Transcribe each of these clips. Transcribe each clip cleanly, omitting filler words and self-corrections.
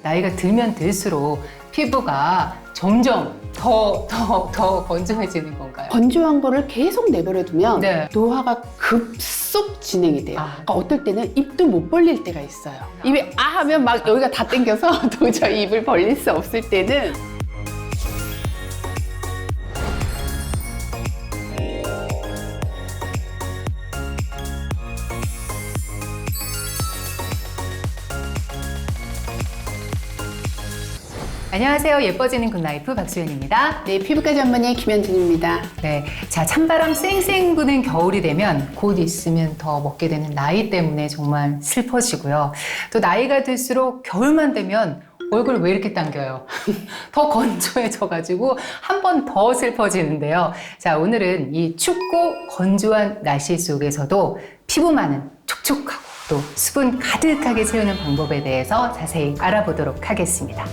나이가 들면 들수록 피부가 점점 더 건조해지는 건가요? 건조한 거를 계속 내버려 두면 네. 노화가 급속 진행이 돼요. 아. 그러니까 어떨 때는 입도 못 벌릴 때가 있어요. 입에 아 하면 막 여기가 다 당겨서 도저히 입을 벌릴 수 없을 때는 안녕하세요. 예뻐지는 굿라이프 박수연입니다. 네, 피부과 전문의 김현진입니다. 네, 자, 찬바람 쌩쌩 부는 겨울이 되면 곧 있으면 더 먹게 되는 나이 때문에 정말 슬퍼지고요. 또 나이가 들수록 겨울만 되면 얼굴 왜 이렇게 당겨요? 더 건조해져가지고 한 번 더 슬퍼지는데요. 자, 오늘은 이 춥고 건조한 날씨 속에서도 피부만은 촉촉하고 또 수분 가득하게 채우는 방법에 대해서 자세히 알아보도록 하겠습니다.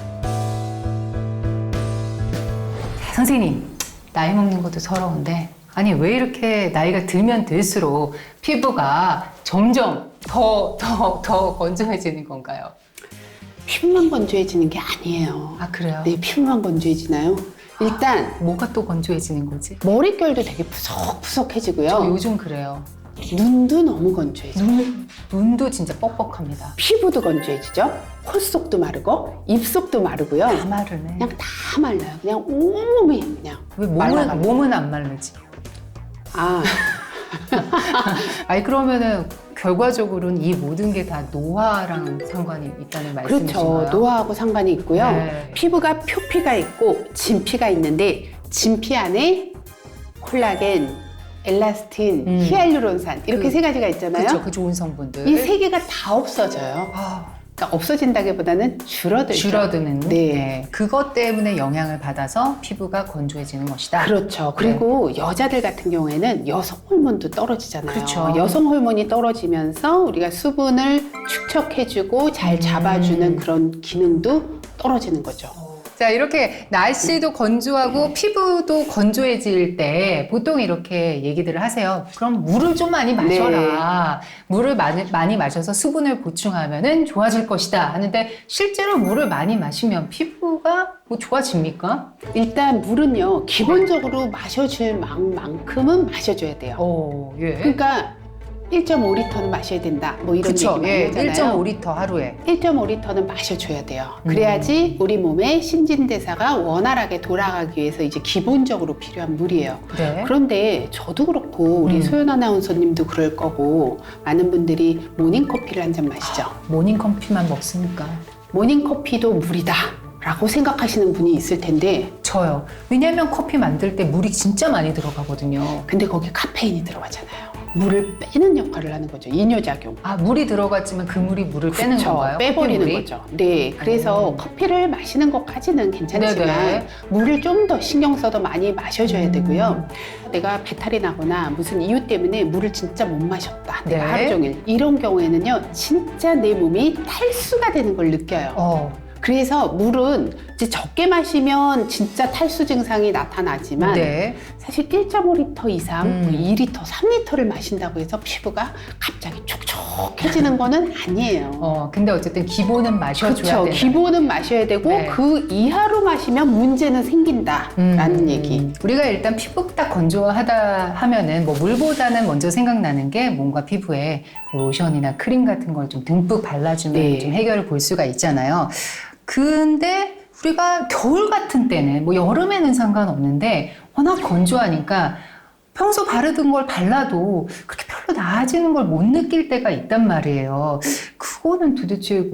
선생님, 나이 먹는 것도 서러운데 아니 왜 이렇게 나이가 들면 들수록 피부가 점점 더 건조해지는 건가요? 피부만 건조해지는 게 아니에요. 아 그래요? 네, 피부만 건조해지나요? 일단 뭐가 또 건조해지는 거지? 머릿결도 되게 푸석푸석해지고요. 저 요즘 그래요. 눈도 너무 건조해져요. 눈도 진짜 뻑뻑합니다. 피부도 건조해지죠. 콧속도 마르고 입속도 마르고요. 다 마르네. 그냥 다 말라요. 그냥 온몸이 그냥 왜 말라가지고. 몸은 안 마르지? 아, 아니 그러면은 결과적으로는 이 모든 게 다 노화랑 상관이 있다는 말씀이신가요? 그렇죠. 노화하고 상관이 있고요. 네. 피부가 표피가 있고 진피가 있는데 진피 안에 콜라겐, 엘라스틴, 히알루론산 이렇게 세 가지가 있잖아요. 그렇죠. 그 좋은 성분들. 이 세 개가 다 없어져요. 아, 그러니까 없어진다기보다는 줄어들죠. 줄어드는. 네. 그것 때문에 영향을 받아서 피부가 건조해지는 것이다. 그렇죠. 그리고 여자들 같은 경우에는 여성 호르몬도 떨어지잖아요. 그렇죠. 여성 호르몬이 떨어지면서 우리가 수분을 축적해주고 잘 잡아주는 그런 기능도 떨어지는 거죠. 자, 이렇게 날씨도 건조하고 피부도 건조해질 때 보통 이렇게 얘기들을 하세요. 그럼 물을 좀 많이 마셔라. 물을 많이 마셔서 수분을 보충하면은 좋아질 것이다 하는데 실제로 물을 많이 마시면 피부가 뭐 좋아집니까? 일단 물은요, 기본적으로 마셔줄 만큼은 마셔줘야 돼요. 예. 그러니까 1.5리터는 마셔야 된다. 뭐 이런 그쵸. 얘기 많이 예, 하잖아요. 1.5리터 하루에. 1.5리터는 마셔줘야 돼요. 그래야지 우리 몸의 신진대사가 원활하게 돌아가기 위해서 이제 기본적으로 필요한 물이에요. 네. 그런데 저도 그렇고 우리 소연 아나운서님도 그럴 거고 많은 분들이 모닝커피를 한 잔 마시죠. 모닝커피만 먹습니까? 모닝커피도 물이다 라고 생각하시는 분이 있을 텐데 저요. 왜냐면 커피 만들 때 물이 진짜 많이 들어가거든요. 근데 거기에 카페인이 들어가잖아요. 물을 빼는 역할을 하는 거죠. 이뇨작용. 아, 물이 들어갔지만 그 물이 물을 빼는 그쵸, 건가요? 빼버리는 커피물이? 거죠. 네, 그래서 커피를 마시는 것까지는 괜찮지만 네네. 물을 좀 더 신경 써서 많이 마셔줘야 되고요. 내가 배탈이 나거나 무슨 이유 때문에 물을 진짜 못 마셨다. 내가 네. 하루 종일. 이런 경우에는요, 진짜 내 몸이 탈수가 되는 걸 느껴요. 그래서 물은 이제 적게 마시면 진짜 탈수 증상이 나타나지만 네. 사실 1.5리터 이상, 뭐 2리터, 3리터를 마신다고 해서 피부가 갑자기 촉촉해지는 거는 아니에요. 근데 어쨌든 기본은 마셔줘야 그렇죠. 된다. 기본은 마셔야 되고 네. 그 이하로 마시면 문제는 생긴다라는 얘기. 우리가 일단 피부 딱 건조하다 하면은 뭐 물보다는 먼저 생각나는 게 뭔가 피부에 로션이나 크림 같은 걸 좀 듬뿍 발라주면 네. 좀 해결을 볼 수가 있잖아요. 근데 우리가 겨울 같은 때는 뭐 여름에는 상관없는데 워낙 건조하니까 평소 바르던 걸 발라도 그렇게 별로 나아지는 걸 못 느낄 때가 있단 말이에요. 그거는 도대체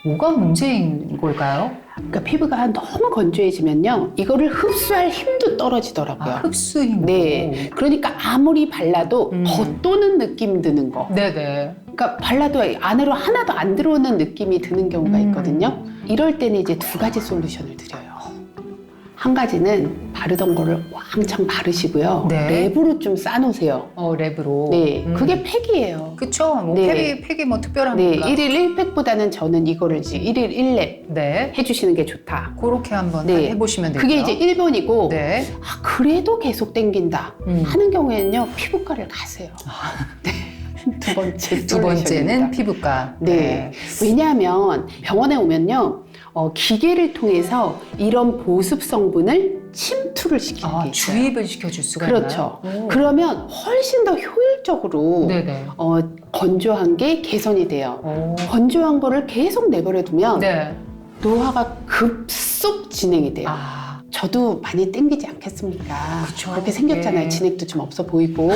뭐가 문제인 걸까요? 그러니까 피부가 너무 건조해지면요, 이거를 흡수할 힘도 떨어지더라고요. 흡수 힘. 네, 그러니까 아무리 발라도 겉도는 느낌 드는 거. 네네. 그러니까 발라도 안으로 하나도 안 들어오는 느낌이 드는 경우가 있거든요. 이럴 때는 이제 두 가지 솔루션을 드려요. 한 가지는 바르던 거를 왕창 바르시고요. 네. 랩으로 좀 싸놓으세요. 랩으로. 네, 그게 팩이에요. 그쵸. 뭐 네. 팩이 뭐 네, 특별합니까? 1일 1팩보다는 저는 이거를 이제 1일 1랩 네. 해주시는 게 좋다. 그렇게 한번 네. 해보시면 되고요. 그게 이제 1번이고, 네. 아, 그래도 계속 땡긴다 하는 경우에는요, 피부과를 가세요. 네. 두 번째 두 번째는 솔루션입니다. 피부과. 네. 왜냐하면 병원에 오면요, 기계를 통해서 이런 보습 성분을 침투를 시키는 게 있어요. 주입을 시켜줄 수가 그렇죠. 있나요? 오. 그러면 훨씬 더 효율적으로 네네. 건조한 게 개선이 돼요. 오. 건조한 거를 계속 내버려 두면 네. 노화가 급속 진행이 돼요. 아, 저도 많이 땡기지 않겠습니까? 그쵸. 그렇게 생겼잖아요. 예. 진액도 좀 없어 보이고.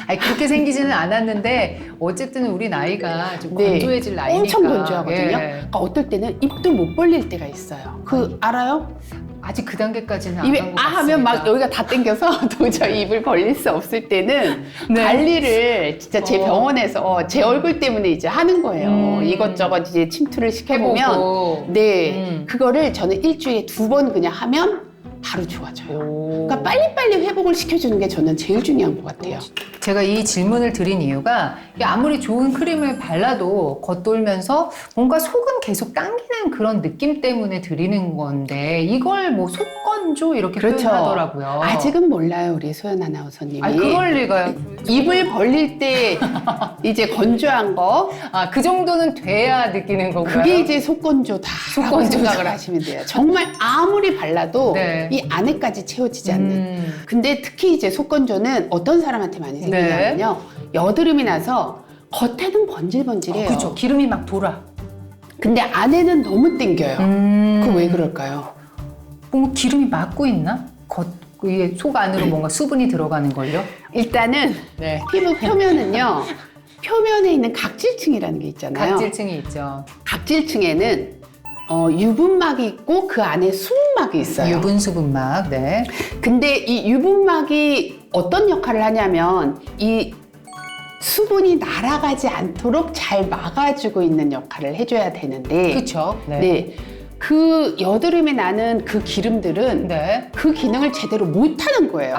아니 그렇게 생기지는 않았는데 어쨌든 우리 나이가 좀 네. 건조해질 나이니까. 엄청 건조하거든요. 예. 그러니까 어떨 때는 입도 못 벌릴 때가 있어요. 알아요? 아직 그 단계까지는 입에 안간것 하면 막 같습니다. 여기가 다 땡겨서 도저히 입을 벌릴 수 없을 때는 네. 관리를 진짜 제 병원에서 제 얼굴 때문에 이제 하는 거예요. 이것저것 이제 침투를 시켜보면 해보고. 네, 그거를 저는 일주일에 2번 그냥 하면 바로 좋아져요. 오. 그러니까 빨리빨리 회복을 시켜주는 게 저는 제일 중요한 것 같아요. 제가 이 질문을 드린 이유가 이게 아무리 좋은 크림을 발라도 겉돌면서 뭔가 속은 계속 당기는 그런 느낌 때문에 드리는 건데 이걸 뭐 속건조 이렇게 그렇죠. 표현하더라고요. 아직은 몰라요, 우리 소연 아나운서님이. 아니, 그럴 리가요. 입을 벌릴 때 이제 건조한 거 아, 그 정도는 돼야 느끼는 건가요? 그게 이제 속건조다. 속건조다. 생각을 하시면 돼요. 정말 아무리 발라도 네. 이 안에까지 채워지지 않는. 근데 특히 이제 속건조는 어떤 사람한테 많이 생기냐면요. 여드름이 나서 겉에는 번질번질해요. 그렇죠. 기름이 막 돌아. 근데 안에는 너무 땡겨요. 그 왜 그럴까요? 뭐 기름이 막고 있나? 이게 속 안으로 뭔가 수분이 들어가는 걸요? 일단은 네. 피부 표면은요. 표면에 있는 각질층이라는 게 있잖아요. 각질층이 있죠. 각질층에는 유분막이 있고 그 안에 수분막이 있어요. 유분 수분막. 네. 근데 이 유분막이 어떤 역할을 하냐면 이 수분이 날아가지 않도록 잘 막아주고 있는 역할을 해줘야 되는데 그렇죠. 네. 그 여드름이 나는 그 기름들은 네. 그 기능을 제대로 못하는 거예요.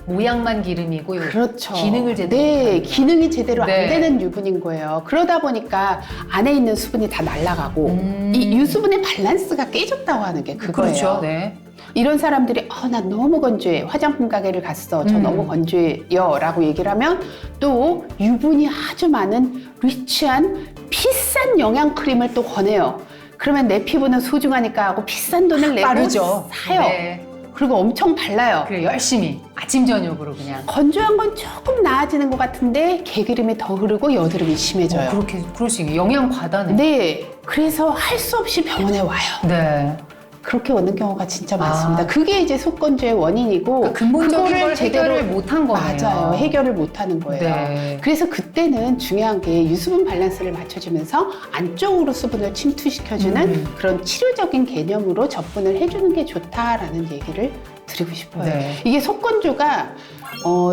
모양만 기름이고 그렇죠. 기능을 제대로 네, 못하는구나. 기능이 제대로 네. 안 되는 유분인 거예요. 그러다 보니까 안에 있는 수분이 다 날아가고 이 유수분의 밸런스가 깨졌다고 하는 게 그거예요. 그렇죠. 네. 이런 사람들이 나 너무 건조해. 화장품 가게를 갔어. 저 너무 건조해요. 라고 얘기를 하면 또 유분이 아주 많은 리치한 비싼 영양 크림을 또 권해요. 그러면 내 피부는 소중하니까 하고 비싼 돈을 내고 빠르죠. 사요. 네. 그리고 엄청 발라요. 그래 열심히 아침 저녁으로 그냥. 건조한 건 조금 나아지는 것 같은데 개기름이 더 흐르고 여드름이 심해져요. 그럴 수 있게 영양 과다네. 네, 그래서 할 수 없이 병원에 와요. 네. 그렇게 오는 경우가 진짜 많습니다. 그게 이제 속건조의 원인이고 그러니까 근본적인 그거를 걸 해결을 못한 거네요. 맞아요. 해결을 못하는 거예요. 네. 그래서 그때는 중요한 게 유수분 밸런스를 맞춰주면서 안쪽으로 수분을 침투시켜주는 그런 치료적인 개념으로 접근을 해주는 게 좋다라는 얘기를 드리고 싶어요. 네. 이게 속건조가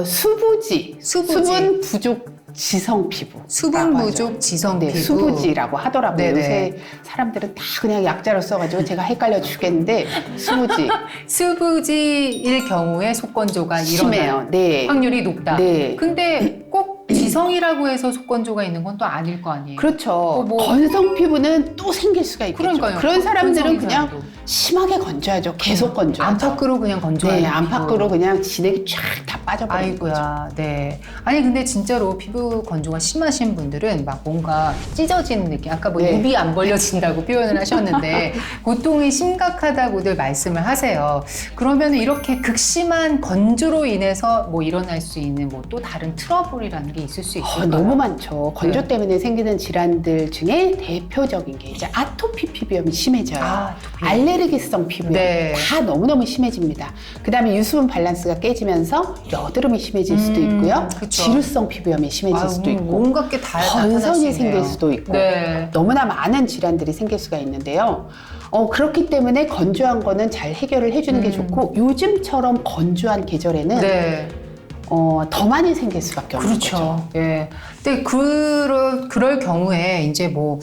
수부지, 수부지. 수분 부족 지성 피부. 수분 부족 지성 네, 피부. 수부지라고 하더라고요. 네네. 요새 사람들은 다 그냥 약자로 써가지고 제가 헷갈려 죽겠는데 수부지 수부지일 경우에 속건조가 심해요. 일어날 네. 확률이 높다. 네. 근데 꼭 지성이라고 해서 속건조가 있는 건 또 아닐 거 아니에요. 그렇죠. 뭐- 건성 피부는 또 생길 수가 있겠죠. 그러니까요. 그런 사람들은 건성인 그냥 사람도. 심하게 건조하죠. 계속 건조하죠. 안팎으로 그냥 건조하는 네, 안팎으로 피부. 그냥 진액이 쫙 다 빠져버리는 거죠. 아이고야, 네. 아니 근데 진짜로 피부 건조가 심하신 분들은 막 뭔가 찢어지는 느낌. 아까 뭐 네. 입이 안 벌려진다고 표현을 하셨는데 고통이 심각하다고들 말씀을 하세요. 그러면 이렇게 극심한 건조로 인해서 뭐 일어날 수 있는 뭐 또 다른 트러블이라는 게 있을 수 있을까요? 너무 많죠. 건조 네. 때문에 생기는 질환들 중에 대표적인 게 이제 아토피 피부염이 심해져요. 아토피. 알레르기성 피부염 네. 다 너무너무 심해집니다. 그다음에 유수분 밸런스가 깨지면서 여드름이 심해질 수도 있고요. 그쵸. 지루성 피부염이 심해질 수도 있고 온갖 게 다 나타날 수 건선이 있네요. 생길 수도 있고 네. 너무나 많은 질환들이 생길 수가 있는데요. 그렇기 때문에 건조한 거는 잘 해결을 해주는 게 좋고 요즘처럼 건조한 계절에는 네. 더 많이 생길 수밖에 없는 거죠. 그렇죠. 예. 근데 그럴 경우에 이제 뭐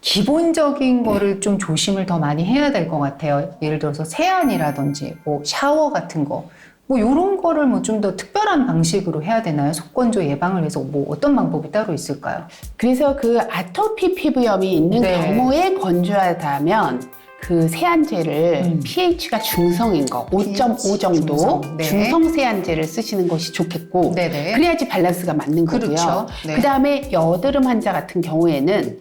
기본적인 거를 좀 조심을 더 많이 해야 될 것 같아요. 예를 들어서 세안이라든지 뭐 샤워 같은 거. 뭐 이런 거를 뭐 좀 더 특별한 방식으로 해야 되나요? 속건조 예방을 위해서 뭐 어떤 방법이 따로 있을까요? 그래서 그 아토피 피부염이 있는 네. 경우에 건조하다면 그 세안제를 pH가 중성인 거 5.5 정도 중성, 네. 중성 세안제를 쓰시는 것이 좋겠고 네네. 그래야지 밸런스가 맞는 거고요. 그렇죠. 네. 그다음에 여드름 환자 같은 경우에는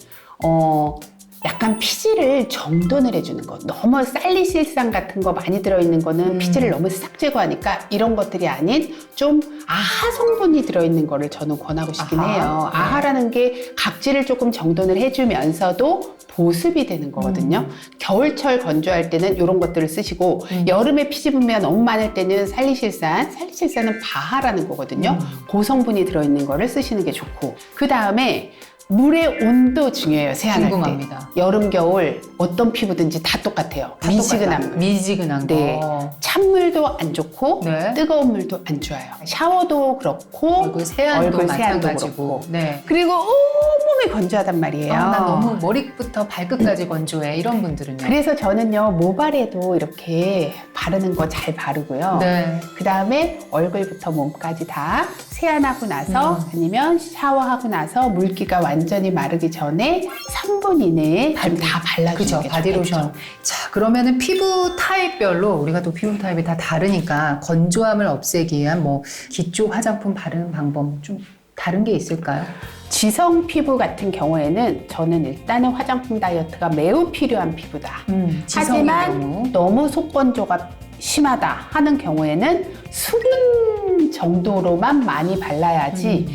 약간 피지를 정돈을 해주는 거. 너무 살리실산 같은 거 많이 들어있는 거는 피지를 너무 싹 제거하니까 이런 것들이 아닌 좀 아하 성분이 들어있는 거를 저는 권하고 싶긴 해요. 아하라는 게 각질을 조금 정돈을 해주면서도 보습이 되는 거거든요. 겨울철 건조할 때는 이런 것들을 쓰시고 여름에 피지 분비가 너무 많을 때는 살리실산은 바하라는 거거든요. 고성분이 들어있는 거를 쓰시는 게 좋고, 그 다음에 물의 온도 중요해요. 세안할 궁금합니다. 때. 여름, 겨울 어떤 피부든지 다 똑같아요. 다 미지근한 똑같다. 물. 미지근한 네. 거. 찬물도 안 좋고 네. 뜨거운 물도 안 좋아요. 샤워도 그렇고 얼굴 세안도 얼굴 세안도 마찬가지고. 그렇고. 네. 그리고 온몸이 건조하단 말이에요. 나 너무 머리부터 발끝까지 건조해. 이런 분들은요. 그래서 저는요, 모발에도 이렇게 바르는 거 잘 바르고요. 네. 그 다음에 얼굴부터 몸까지 다 세안하고 나서 아니면 샤워하고 나서 물기가 완전히 마르기 전에 3분 이내에 좀 다 발라주는 그죠. 게 바디로션. 좋겠죠. 자, 그러면은 피부 타입별로 우리가 또 피부 타입이 다 다르니까 건조함을 없애기 위한 뭐 기초 화장품 바르는 방법 좀 다른 게 있을까요? 지성 피부 같은 경우에는 저는 일단은 화장품 다이어트가 매우 필요한 피부다. 지성의 하지만 경우. 너무 속건조가 심하다 하는 경우에는 수분 정도로만 많이 발라야지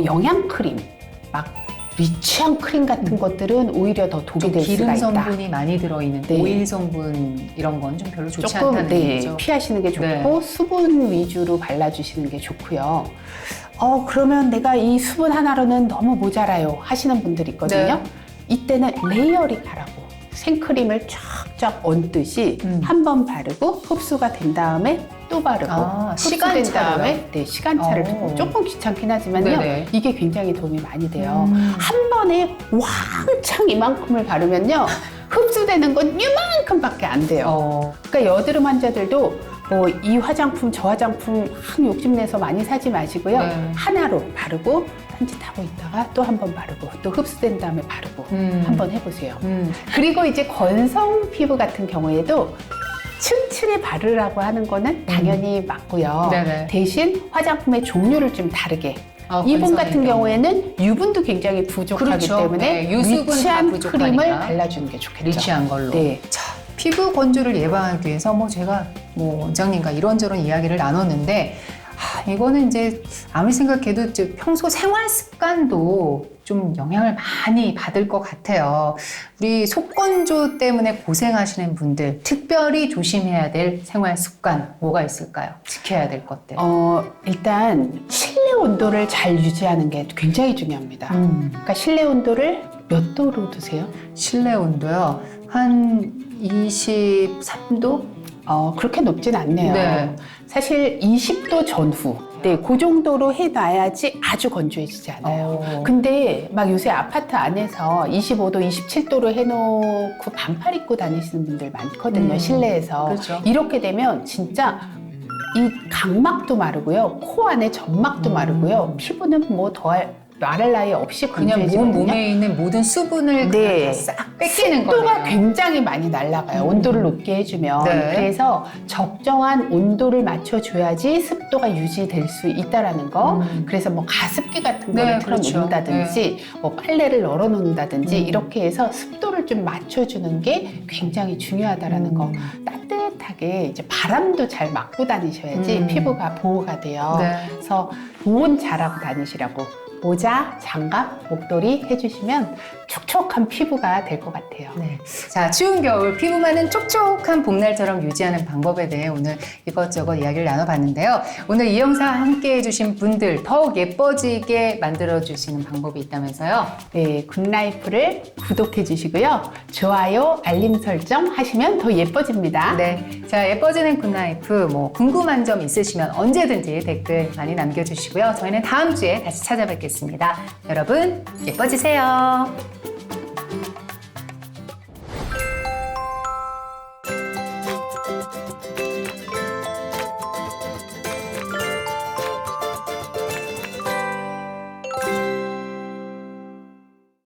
영양 크림, 막 리치한 크림 같은 것들은 오히려 더 독이 좀 될 수가 기름 있다. 성분이 많이 들어있는 네. 오일 성분 이런 건 좀 별로 좋지 조금 않다는 얘기죠. 피하시는 게 좋고 네. 수분 위주로 발라주시는 게 좋고요. 그러면 내가 이 수분 하나로는 너무 모자라요 하시는 분들이 있거든요. 네. 이때는 레이어링하라고 생크림을 쫙쫙 얹듯이 한 번 바르고 흡수가 된 다음에 또 바르고 흡수된 시간차로요? 다음에 시간차를 두고 조금 귀찮긴 하지만요. 네네. 이게 굉장히 도움이 많이 돼요. 한 번에 왕창 이만큼을 바르면요. 흡수되는 건 이만큼밖에 안 돼요. 그러니까 여드름 환자들도 뭐 이 화장품 저 화장품 막 욕심내서 많이 사지 마시고요. 네. 하나로 바르고 딴짓하고 있다가 또 한 번 바르고 또 흡수된 다음에 바르고 한번 해보세요. 그리고 이제 건성 피부 같은 경우에도 층층이 바르라고 하는 거는 당연히 맞고요. 네네. 대신 화장품의 종류를 좀 다르게. 이분 건성의 같은 경우. 경우에는 유분도 굉장히 부족하기 그렇죠. 때문에 네, 유수분 다 리치한 부족하니까. 크림을 발라주는 게 좋겠죠. 리치한 걸로. 네. 자, 피부 건조를 예방하기 위해서 뭐 제가 뭐 원장님과 이런저런 이야기를 나눴는데 이거는 이제 아무리 생각해도 이제 평소 생활 습관도 좀 영향을 많이 받을 것 같아요. 우리 속건조 때문에 고생하시는 분들 특별히 조심해야 될 생활 습관 뭐가 있을까요? 지켜야 될 것들. 일단 실내 온도를 잘 유지하는 게 굉장히 중요합니다. 그러니까 실내 온도를 몇 도로 두세요? 실내 온도요. 한 23도? 그렇게 높진 않네요. 네. 사실 20도 전후. 네, 그 정도로 해놔야지 아주 건조해지지 않아요. 근데 막 요새 아파트 안에서 25도, 27도로 해놓고 반팔 입고 다니시는 분들 많거든요, 실내에서. 그렇죠. 이렇게 되면 진짜 이 각막도 마르고요, 코 안에 점막도 마르고요, 피부는 뭐 더할 말할 나위 없이 그냥 건조해지거든요. 몸에 있는 모든 수분을 네. 그냥 싹 뺏기는 거예요. 습도가 굉장히 많이 날아가요. 온도를 높게 해주면. 네. 그래서 적정한 온도를 맞춰줘야지 습도가 유지될 수 있다라는 거. 그래서 뭐 가습기 같은 거를 네, 틀어놓는다든지 뭐 빨래를 널어놓는다든지 이렇게 해서 습도를 좀 맞춰주는 게 굉장히 중요하다라는 거. 따뜻하게 이제 바람도 잘 맞고 다니셔야지 피부가 보호가 돼요. 네. 그래서 보온 잘하고 다니시라고 모자, 장갑, 목도리 해주시면 촉촉한 피부가 될 것 같아요. 네. 자, 추운 겨울 피부만은 촉촉한 봄날처럼 유지하는 방법에 대해 오늘 이것저것 이야기를 나눠봤는데요. 오늘 이 영상 함께 해주신 분들 더욱 예뻐지게 만들어주시는 방법이 있다면서요? 네, 굿라이프를 구독해 주시고요. 좋아요, 알림 설정 하시면 더 예뻐집니다. 네. 자, 예뻐지는 굿라이프 뭐 궁금한 점 있으시면 언제든지 댓글 많이 남겨주시고요. 저희는 다음 주에 다시 찾아뵙겠습니다. 여러분, 예뻐지세요.